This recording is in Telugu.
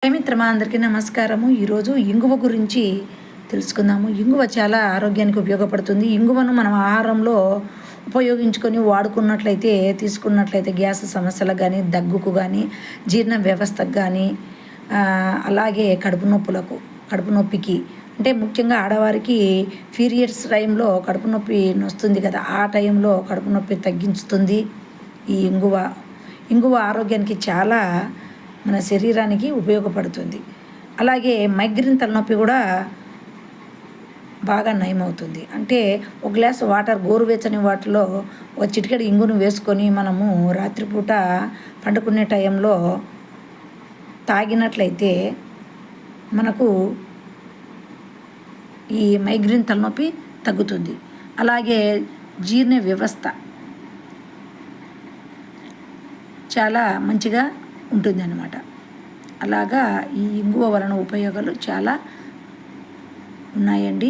మిత్రమా అందరికీ నమస్కారము. ఈరోజు ఇంగువ గురించి తెలుసుకుందాము. ఇంగువ చాలా ఆరోగ్యానికి ఉపయోగపడుతుంది. ఇంగువను మనం ఆహారంలో ఉపయోగించుకొని వాడుకున్నట్లయితే తీసుకున్నట్లయితే గ్యాస్ సమస్యలకు కానీ, దగ్గుకు కానీ, జీర్ణ వ్యవస్థకు కానీ, అలాగే కడుపు నొప్పికి అంటే ముఖ్యంగా ఆడవారికి పీరియడ్స్ టైంలో కడుపు నొప్పి వస్తుంది కదా, ఆ టైంలో కడుపు నొప్పి తగ్గించుతుంది ఈ ఇంగువ. ఇంగువ ఆరోగ్యానికి చాలా మన శరీరానికి ఉపయోగపడుతుంది. అలాగే మైగ్రేన్ తలనొప్పి కూడా బాగా నయమవుతుంది. అంటే ఒక గ్లాస్ వాటర్, గోరువెచ్చని వాటర్లో ఒక చిటికెడు ఇంగును వేసుకొని మనము రాత్రిపూట పండుకునే టైంలో తాగినట్లయితే మనకు ఈ మైగ్రేన్ తలనొప్పి తగ్గుతుంది. అలాగే జీర్ణ వ్యవస్థ చాలా మంచిగా ఉంటుందన్నమాట. అలాగా ఈ ఇంగువ వలన ఉపయోగాలు చాలా ఉన్నాయండి.